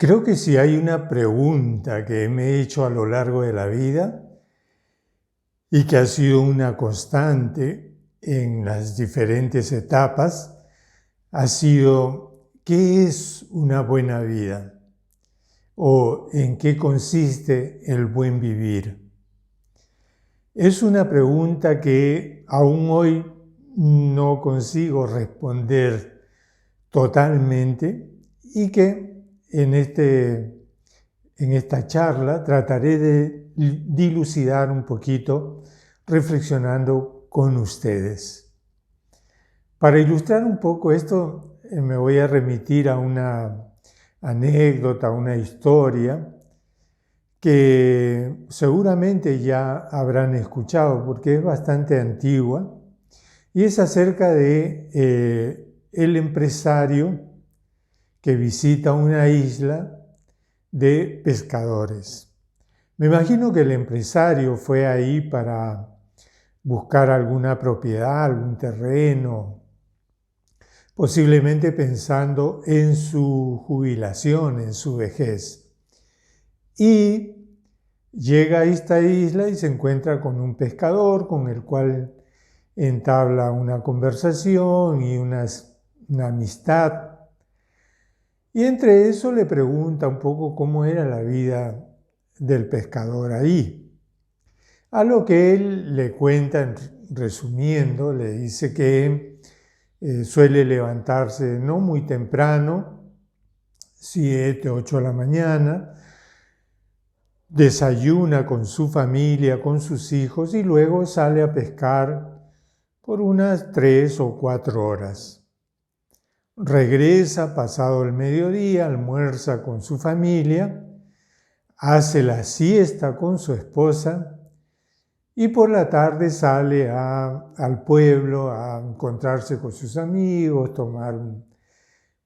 Creo que si hay una pregunta que me he hecho a lo largo de la vida y que ha sido una constante en las diferentes etapas, ha sido ¿qué es una buena vida? ¿O en qué consiste el buen vivir? Es una pregunta que aún hoy no consigo responder totalmente y que en esta charla trataré de dilucidar un poquito reflexionando con ustedes. Para ilustrar un poco esto, me voy a remitir a una anécdota, una historia que seguramente ya habrán escuchado porque es bastante antigua y es acerca de el empresario que visita una isla de pescadores. Me imagino que el empresario fue ahí para buscar alguna propiedad, algún terreno, posiblemente pensando en su jubilación, en su vejez. Y llega a esta isla y se encuentra con un pescador con el cual entabla una conversación y una amistad. Y entre eso le pregunta un poco cómo era la vida del pescador ahí. A lo que él le cuenta, resumiendo, le dice que suele levantarse no muy temprano, 7, 8 de la mañana, desayuna con su familia, con sus hijos y luego sale a pescar por unas 3 o 4 horas. Regresa pasado el mediodía, almuerza con su familia, hace la siesta con su esposa y por la tarde sale al pueblo a encontrarse con sus amigos, tomar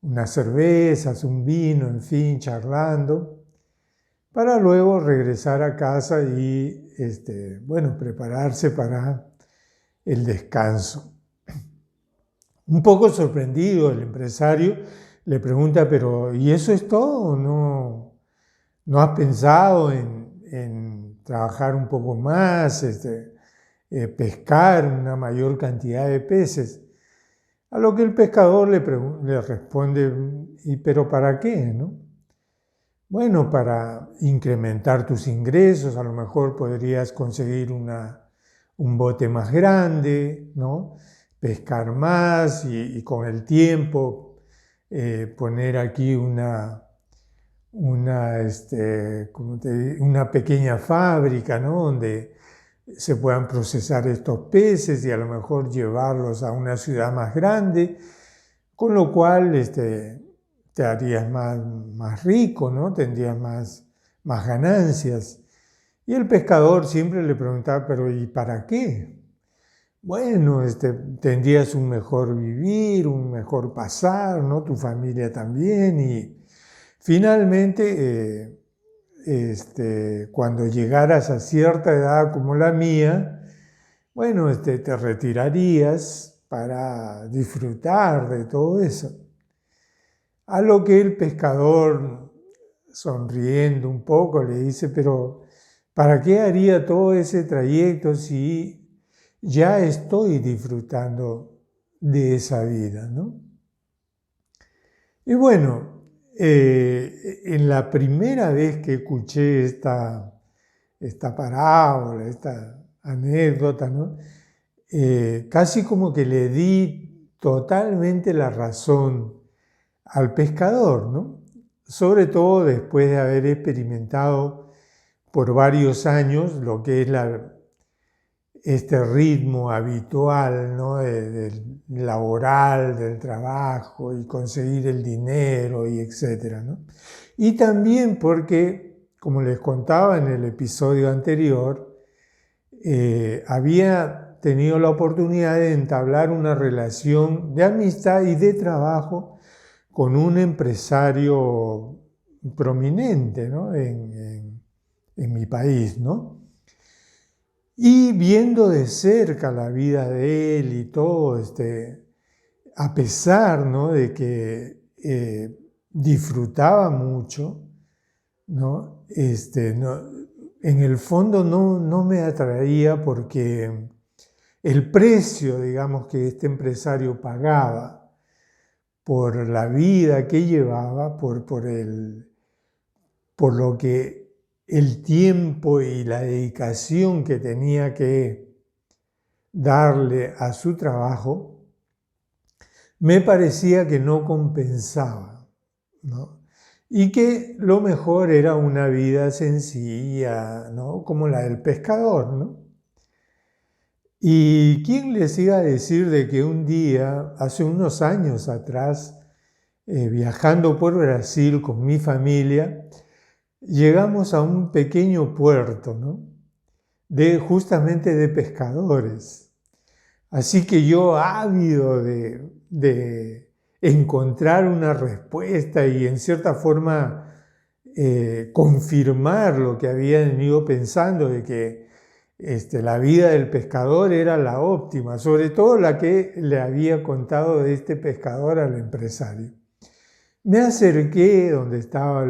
unas cervezas, un vino, en fin, charlando, para luego regresar a casa y prepararse para el descanso. Un poco sorprendido el empresario le pregunta, pero ¿y eso es todo? ¿No has pensado en trabajar un poco más, pescar una mayor cantidad de peces? A lo que el pescador le responde, ¿y pero para qué? ¿No? Bueno, para incrementar tus ingresos, a lo mejor podrías conseguir un bote más grande, ¿no? Pescar más y con el tiempo poner aquí una pequeña fábrica, ¿no? Donde se puedan procesar estos peces y a lo mejor llevarlos a una ciudad más grande, con lo cual te harías más rico, ¿no? Tendrías más ganancias. Y el pescador siempre le preguntaba, pero ¿y para qué? Bueno, tendrías un mejor vivir, un mejor pasar, ¿no? Tu familia también. Y finalmente, cuando llegaras a cierta edad como la mía, bueno, te retirarías para disfrutar de todo eso. A lo que el pescador, sonriendo un poco, le dice, pero ¿para qué haría todo ese trayecto si ya estoy disfrutando de esa vida, ¿no? Y bueno, en la primera vez que escuché esta parábola, esta anécdota, ¿no? Casi como que le di totalmente la razón al pescador, ¿no? Sobre todo después de haber experimentado por varios años lo que es este ritmo habitual, ¿no? Del laboral, del trabajo y conseguir el dinero y etcétera, ¿no? Y también porque, como les contaba en el episodio anterior, había tenido la oportunidad de entablar una relación de amistad y de trabajo con un empresario prominente, ¿no? en mi país, ¿no? Y viendo de cerca la vida de él y todo, a pesar, ¿no? de que disfrutaba mucho, ¿no? En el fondo no me atraía porque el precio, digamos, que este empresario pagaba por la vida que llevaba, por lo que el tiempo y la dedicación que tenía que darle a su trabajo, me parecía que no compensaba, ¿no? Y que lo mejor era una vida sencilla, ¿no? Como la del pescador, ¿no? ¿Y quién les iba a decir de que un día, hace unos años atrás, viajando por Brasil con mi familia, llegamos a un pequeño puerto, ¿no? Justamente de pescadores. Así que yo, ávido de encontrar una respuesta y en cierta forma confirmar lo que habían ido pensando de que la vida del pescador era la óptima, sobre todo la que le había contado de este pescador al empresario. Me acerqué donde estaba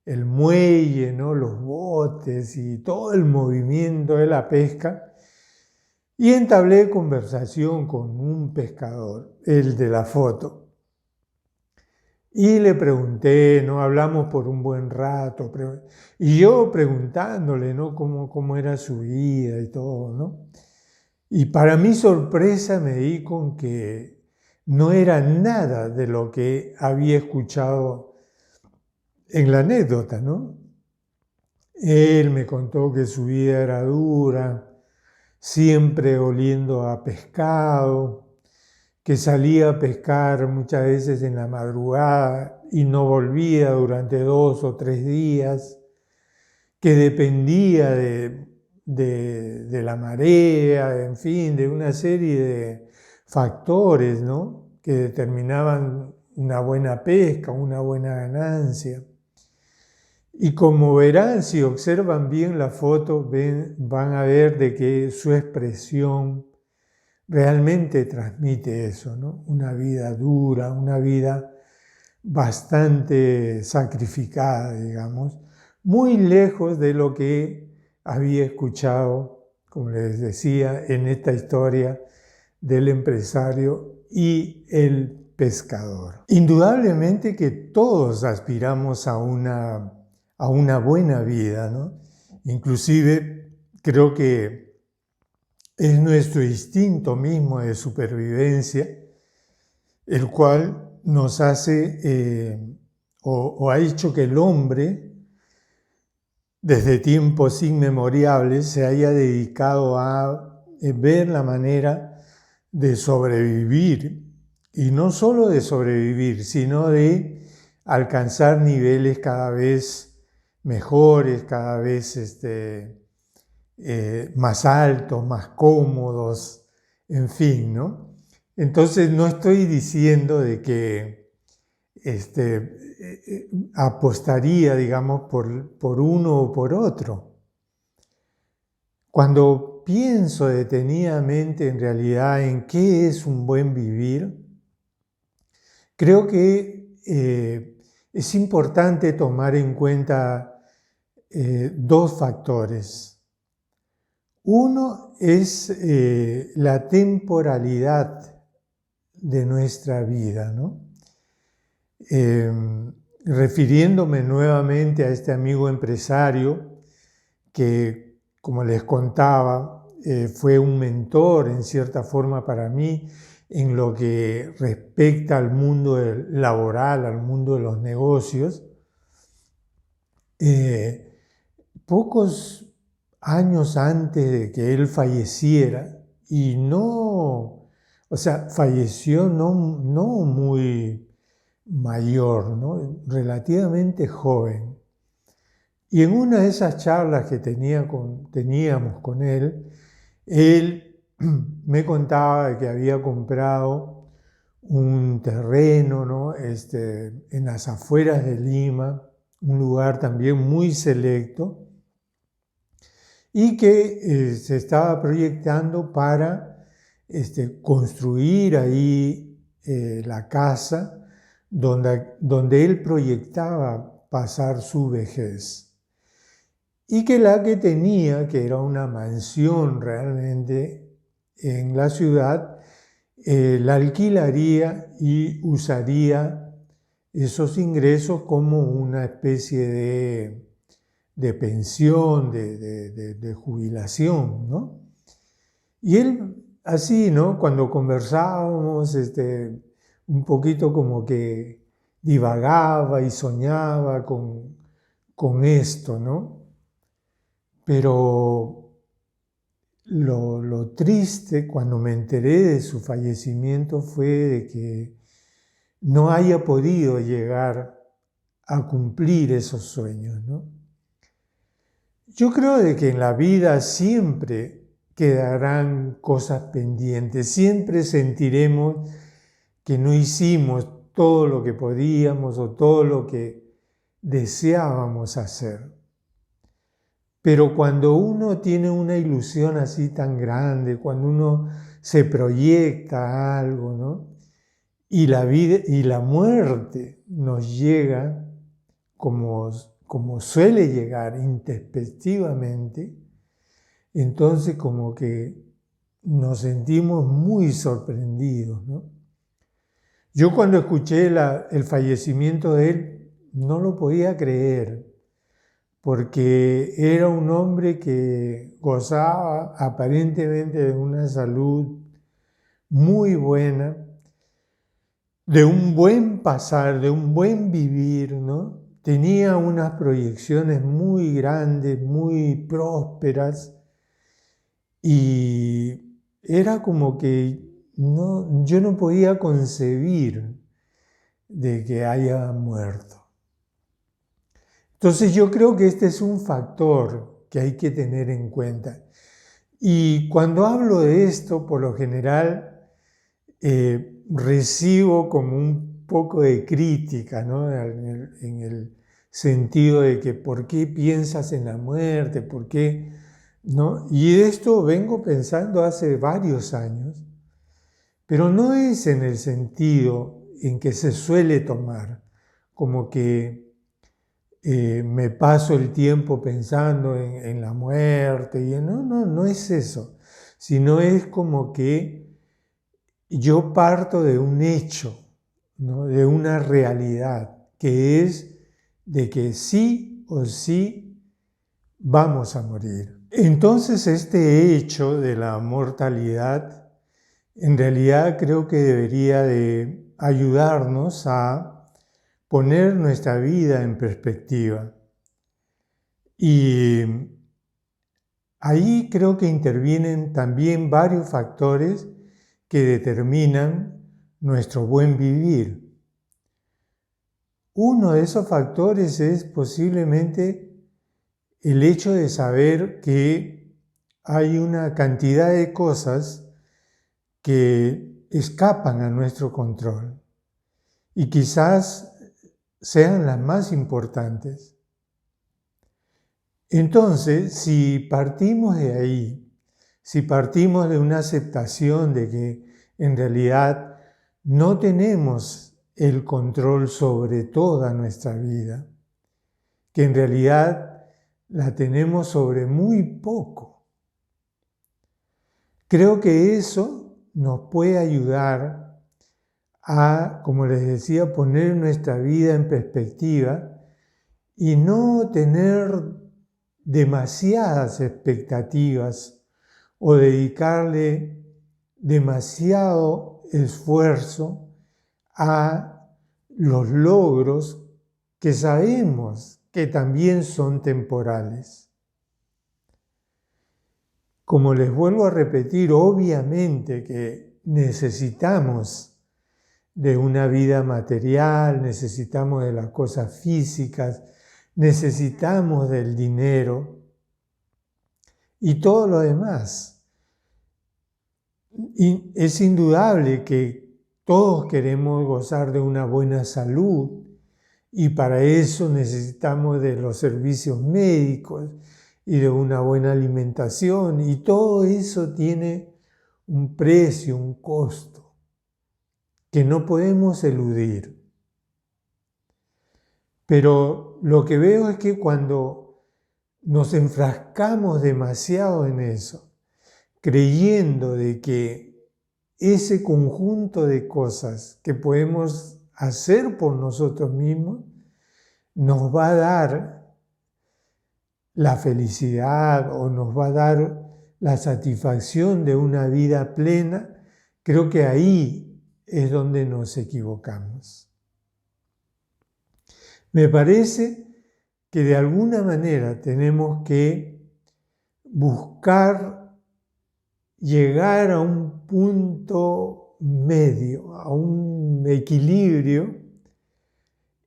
el muelle, ¿no? Los botes y todo el movimiento de la pesca, y entablé conversación con un pescador, el de la foto. Y le pregunté, ¿no? Hablamos por un buen rato, y yo preguntándole, ¿no? Cómo era su vida y todo, ¿no? Y para mi sorpresa me di con que no era nada de lo que había escuchado en la anécdota, ¿no? Él me contó que su vida era dura, siempre oliendo a pescado, que salía a pescar muchas veces en la madrugada y no volvía durante 2 o 3 días, que dependía de la marea, en fin, de una serie de factores, ¿no? Que determinaban una buena pesca, una buena ganancia. Y como verán, si observan bien la foto, van a ver de que su expresión realmente transmite eso, ¿no? Una vida dura, una vida bastante sacrificada, digamos, muy lejos de lo que había escuchado, como les decía, en esta historia del empresario y el pescador. Indudablemente que todos aspiramos a una buena vida, ¿no? Inclusive creo que es nuestro instinto mismo de supervivencia, el cual nos hace o ha hecho que el hombre, desde tiempos inmemoriales, se haya dedicado a ver la manera de sobrevivir, y no solo de sobrevivir, sino de alcanzar niveles cada vez mejores, cada vez más altos, más cómodos, en fin, ¿no? Entonces no estoy diciendo de que apostaría, digamos, por uno o por otro. Cuando pienso detenidamente en realidad en qué es un buen vivir, creo que es importante tomar en cuenta 2 factores. Uno es la temporalidad de nuestra vida, ¿no? Refiriéndome nuevamente a este amigo empresario que, como les contaba, fue un mentor en cierta forma para mí en lo que respecta al mundo laboral, al mundo de los negocios. Pocos años antes de que él falleciera, y no, o sea, falleció no muy mayor, ¿no? Relativamente joven. Y en una de esas charlas que teníamos con él me contaba que había comprado un terreno, ¿no? En las afueras de Lima, un lugar también muy selecto, y que se estaba proyectando para construir ahí la casa donde él proyectaba pasar su vejez. Y que la que tenía, que era una mansión realmente en la ciudad, la alquilaría y usaría esos ingresos como una especie de pensión, de jubilación, ¿no? Y él, así, ¿no? Cuando conversábamos, un poquito como que divagaba y soñaba con esto, ¿no? Pero lo triste cuando me enteré de su fallecimiento fue de que no haya podido llegar a cumplir esos sueños, ¿no? Yo creo de que en la vida siempre quedarán cosas pendientes, siempre sentiremos que no hicimos todo lo que podíamos o todo lo que deseábamos hacer. Pero cuando uno tiene una ilusión así tan grande, cuando uno se proyecta a algo, ¿no? Y la vida y la muerte nos llega como suele llegar intempestivamente, entonces como que nos sentimos muy sorprendidos, ¿no? Yo cuando escuché el fallecimiento de él no lo podía creer, porque era un hombre que gozaba aparentemente de una salud muy buena, de un buen pasar, de un buen vivir, ¿no? Tenía unas proyecciones muy grandes, muy prósperas, y era como que yo no podía concebir de que haya muerto. Entonces yo creo que este es un factor que hay que tener en cuenta. Y cuando hablo de esto, por lo general, recibo como un poco de crítica, ¿no? En el sentido de que ¿por qué piensas en la muerte? ¿Por qué? ¿No? Y esto vengo pensando hace varios años, pero no es en el sentido en que se suele tomar, como que me paso el tiempo pensando en la muerte, y no es eso, sino es como que yo parto de un hecho, ¿no? De una realidad, que es de que sí o sí vamos a morir. Entonces este hecho de la mortalidad, en realidad creo que debería de ayudarnos a poner nuestra vida en perspectiva. Y ahí creo que intervienen también varios factores que determinan nuestro buen vivir. Uno de esos factores es posiblemente el hecho de saber que hay una cantidad de cosas que escapan a nuestro control y quizás sean las más importantes. Entonces, si partimos de ahí, si partimos de una aceptación de que en realidad no tenemos el control sobre toda nuestra vida, que en realidad la tenemos sobre muy poco, creo que eso nos puede ayudar a, como les decía, poner nuestra vida en perspectiva y no tener demasiadas expectativas o dedicarle demasiado esfuerzo a los logros que sabemos que también son temporales. Como les vuelvo a repetir, obviamente que necesitamos de una vida material, necesitamos de las cosas físicas, necesitamos del dinero y todo lo demás. Y es indudable que todos queremos gozar de una buena salud y para eso necesitamos de los servicios médicos y de una buena alimentación, y todo eso tiene un precio, un costo que no podemos eludir. Pero lo que veo es que cuando nos enfrascamos demasiado en eso, creyendo de que ese conjunto de cosas que podemos hacer por nosotros mismos nos va a dar la felicidad o nos va a dar la satisfacción de una vida plena, creo que ahí es donde nos equivocamos. Me parece que de alguna manera tenemos que buscar llegar a un punto medio, a un equilibrio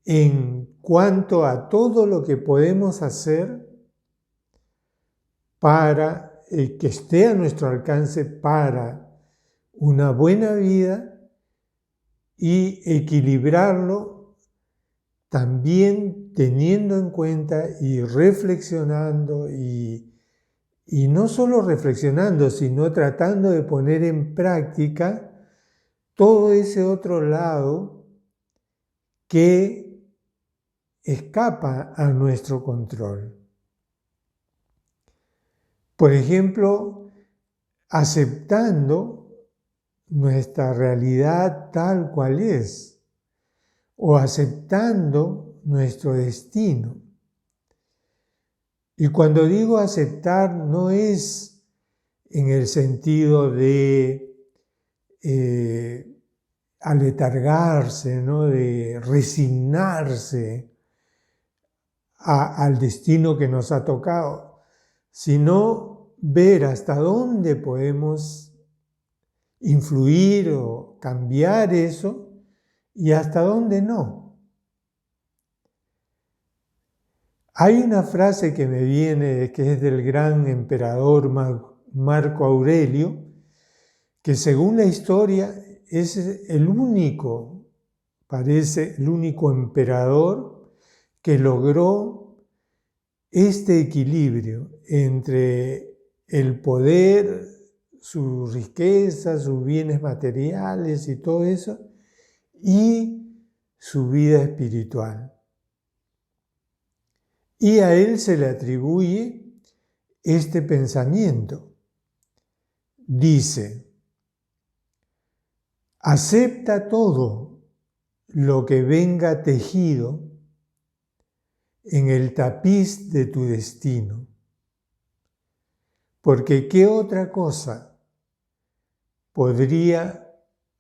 en cuanto a todo lo que podemos hacer para que esté a nuestro alcance para una buena vida y equilibrarlo también teniendo en cuenta y reflexionando y no solo reflexionando, sino tratando de poner en práctica todo ese otro lado que escapa a nuestro control. Por ejemplo, aceptando nuestra realidad tal cual es, o aceptando nuestro destino. Y cuando digo aceptar, no es en el sentido de aletargarse, ¿no? De resignarse al destino que nos ha tocado, sino ver hasta dónde podemos influir o cambiar eso y hasta dónde no. Hay una frase que me viene, que es del gran emperador Marco Aurelio, que según la historia es el único, parece el único emperador que logró este equilibrio entre el poder, su riqueza, sus bienes materiales y todo eso, y su vida espiritual. Y a él se le atribuye este pensamiento. Dice: acepta todo lo que venga tejido en el tapiz de tu destino, porque ¿qué otra cosa podría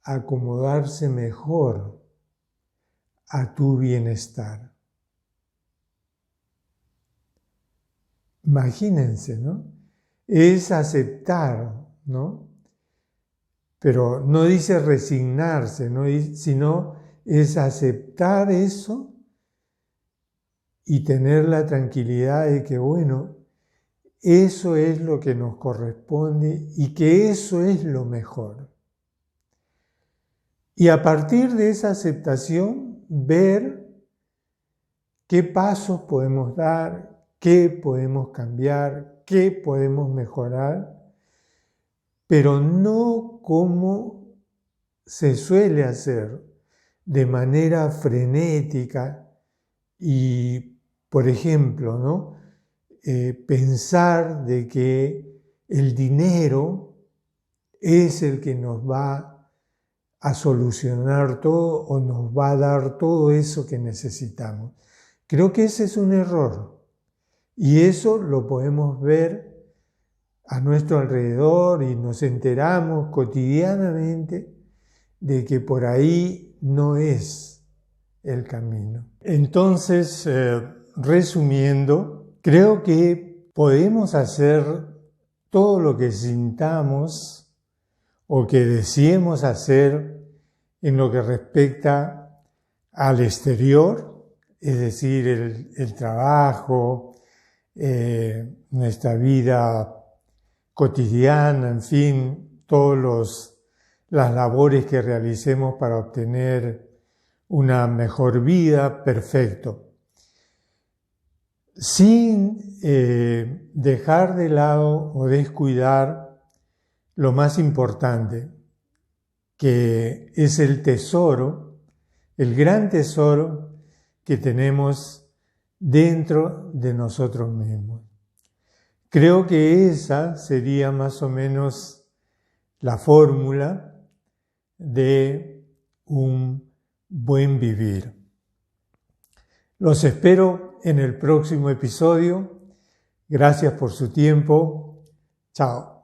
acomodarse mejor a tu bienestar? Imagínense, ¿no? Es aceptar, ¿no? Pero no dice resignarse, ¿no? Sino es aceptar eso y tener la tranquilidad de que, bueno, eso es lo que nos corresponde y que eso es lo mejor. Y a partir de esa aceptación, ver qué pasos podemos dar, qué podemos cambiar, qué podemos mejorar, pero no como se suele hacer de manera frenética y, por ejemplo, ¿no? Pensar de que el dinero es el que nos va a solucionar todo o nos va a dar todo eso que necesitamos. Creo que ese es un error y eso lo podemos ver a nuestro alrededor y nos enteramos cotidianamente de que por ahí no es el camino. Entonces, resumiendo, creo que podemos hacer todo lo que sintamos o que deseemos hacer en lo que respecta al exterior, es decir, el trabajo, nuestra vida cotidiana, en fin, todas las labores que realicemos para obtener una mejor vida, perfecto. Sin dejar de lado o descuidar lo más importante, que es el tesoro, el gran tesoro que tenemos dentro de nosotros mismos. Creo que esa sería más o menos la fórmula de un buen vivir. Los espero en el próximo episodio. Gracias por su tiempo. Chao.